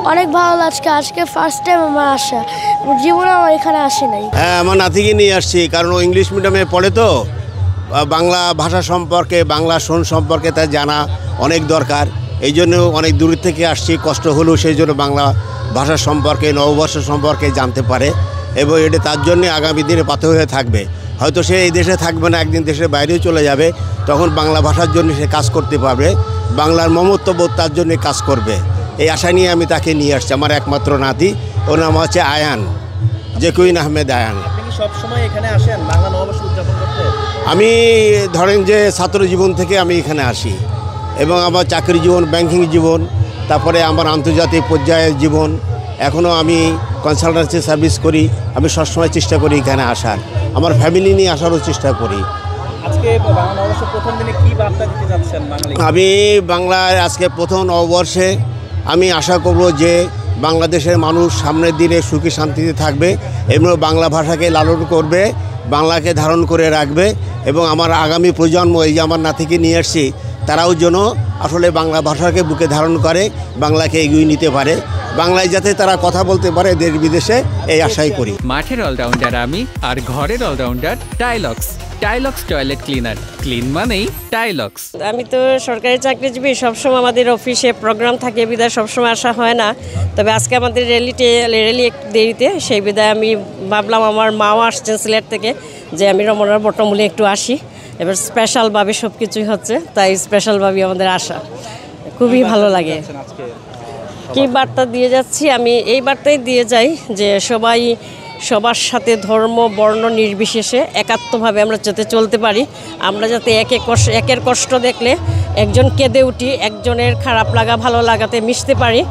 অনেক ভালো লাগছে। আজকে ফার্স্ট টাইম আমার আসা, জীবনে আমার এখানে আসি নাই। হ্যাঁ, আমার নাতিকে নিয়ে আসছি, কারণ ও ইংলিশ মিডিয়ামে পড়ে তো। বাংলা ভাষা সম্পর্কে, বাংলা শোন সম্পর্কে তার জানা অনেক দরকার। এই জন্য অনেক দূর থেকে আসছি, কষ্ট হলেও সেই জন্য বাংলা ভাষা সম্পর্কে, নববর্ষ সম্পর্কে জানতে পারে, এবং এটা তার জন্যে আগামী দিনে পাথর হয়ে থাকবে। হয়তো সে এই দেশে থাকবে না, একদিন দেশের বাইরেও চলে যাবে, তখন বাংলা ভাষার জন্য সে কাজ করতে পারবে, বাংলার মমত্ববোধ তার জন্যে কাজ করবে। এই আশা নিয়ে আমি তাকে নিয়ে আসছি। আমার একমাত্র নাতি, ওর নাম হচ্ছে আয়ান, জেকুইন আহমেদ আয়ান। সবসময় এখানে আসেন বাংলা নববর্ষ উদযাপন করতে? আমি ধরেন যে ছাত্র জীবন থেকে আমি এখানে আসি, এবং আমার চাকরি জীবন, ব্যাংকিং জীবন, তারপরে আমার আন্তর্জাতিক পর্যায়ের জীবন, এখনও আমি কনসালটেন্সি সার্ভিস করি। আমি সবসময় চেষ্টা করি এখানে আসার, আমার ফ্যামিলি নিয়ে আসারও চেষ্টা করি। আজকে বাংলা নববর্ষের প্রথম দিনে কি বার্তা দিতে যাচ্ছেন বাঙালি? আমি বাংলায় আজকে প্রথম নববর্ষে আমি আশা করব যে বাংলাদেশের মানুষ সামনের দিনে সুখী শান্তিতে থাকবে, এবং বাংলা ভাষাকে লালন করবে, বাংলাকে ধারণ করে রাখবে, এবং আমার আগামী প্রজন্ম, এই যে আমার নাতিকে নিয়ে আসছি, তারাও যেন আসলে বাংলা ভাষাকে বুকে ধারণ করে, বাংলাকে এগিয়ে নিতে পারে, বাংলায় যাতে তারা কথা বলতে পারে দেশ বিদেশে, এই আশাই করি। মাঠের অলরাউন্ডার আমি, আর ঘরের all rounder Tylox. Tylox toilet cleaner, clean মানেই টাইলক্স। আমি তো সরকারি চাকরিজীবী, সবসময় আমাদের অফিসে প্রোগ্রাম থাকে, বিদায় সবসময় আসা হয় না। তবে আজকে আমাদের র্যালি একটু দেরিতে, সেই বিদায় আমি ভাবলাম আমার মাও আসছেন সিলেট থেকে, যে আমি রমনার বটমূলে একটু আসি। এবার স্পেশালভাবে সব কিছুই হচ্ছে, তাই স্পেশালভাবে আমাদের আসা খুবই ভালো লাগে। কী বার্তা দিয়ে যাচ্ছি? আমি এই বার্তাই দিয়ে যাই যে সবার সাথে ধর্ম বর্ণ নির্বিশেষে একাত্মভাবে আমরা যাতে চলতে পারি, আমরা যাতে একের কষ্ট দেখলে একজন কেঁদে উঠি, একজনের খারাপ লাগা ভালো লাগাতে মিশতে পারি,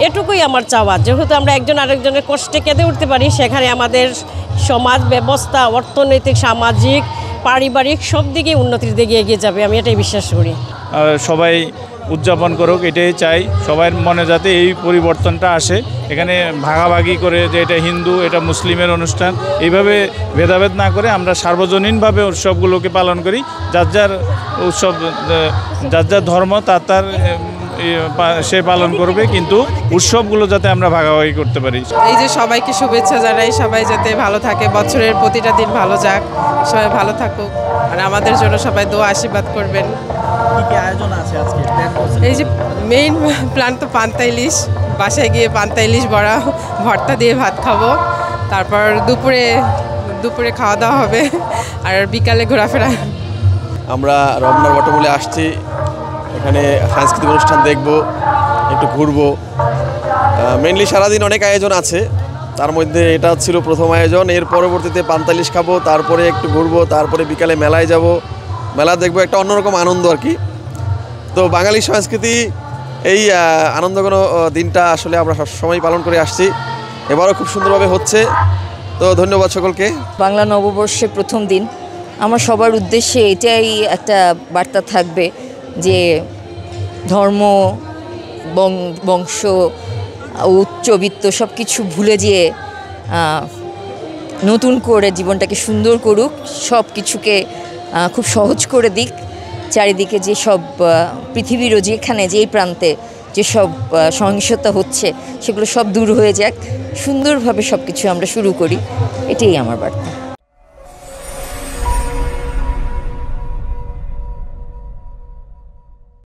এটুকুই আমার চাওয়া। যেহেতু আমরা একজন আরেকজনের কষ্টে কেঁদে উঠতে পারি, সেখানে আমাদের সমাজ ব্যবস্থা, অর্থনৈতিক, সামাজিক, পারিবারিক সব দিকে উন্নতির দিকে এগিয়ে যাবে, আমি এটাই বিশ্বাস করি। সবাই উদযাপন করুক, এটাই চাই। সবার মনে যাতে এই পরিবর্তনটা আসে, এখানে ভাগাভাগি করে যে এটা হিন্দু, এটা মুসলিমের অনুষ্ঠান, এইভাবে ভেদাভেদ না করে আমরা সার্বজনীনভাবে উৎসবগুলোকে পালন করি। যার যার উৎসব, যার যার ধর্ম তার সে পালন করবে, কিন্তু উৎসবগুলো যাতে আমরা ভাগাভাগি করতে পারি। এই যে সবাইকে শুভেচ্ছা জানাই, সবাই যাতে ভালো থাকে, বছরের প্রতিটা দিন ভালো যাক, সবাই ভালো থাকুক, আর আমাদের জন্য সবাই দোয়া আশীর্বাদ করবেন। কি কি আয়োজন আছে আজকে? এই যে মেইন প্ল্যান তো পান্তা ইলিশ, বাসায় গিয়ে পান্তা ইলিশ বড়া ভর্তা দিয়ে ভাত খাবো, তারপর দুপুরে খাওয়া দাওয়া হবে, আর বিকালে ঘোরাফেরা। আমরা রমনার বটমূলে আসছি, এখানে সাংস্কৃতিক অনুষ্ঠান দেখব, একটু ঘুরবো। মেনলি সারাদিন অনেক আয়োজন আছে, তার মধ্যে এটা ছিল প্রথম আয়োজন। এর পরবর্তীতে পান্তা ইলিশ খাবো, তারপরে একটু ঘুরবো, তারপরে বিকালে মেলায় যাব, মেলা দেখবো, একটা অন্যরকম আনন্দ আর কি। তো বাঙালি সংস্কৃতি এই আনন্দঘন দিনটা আসলে আমরা সবসময় পালন করে আসছি, এবারও খুব সুন্দরভাবে হচ্ছে। তো ধন্যবাদ সকলকে। বাংলা নববর্ষের প্রথম দিন আমার সবার উদ্দেশ্যে এটাই একটা বার্তা থাকবে যে ধর্ম, বংশ, উচ্চবিত্ত সব কিছু ভুলে যেয়ে নতুন করে জীবনটাকে সুন্দর করুক, সব কিছুকে খুব সহজ করে দিক। চারিদিকে যেসব পৃথিবীরও যেই প্রান্তে যেসব সহিংসতা হচ্ছে সেগুলো সব দূর হয়ে যাক, সুন্দরভাবে সব কিছু আমরা শুরু করি, এটাই আমার বার্তা।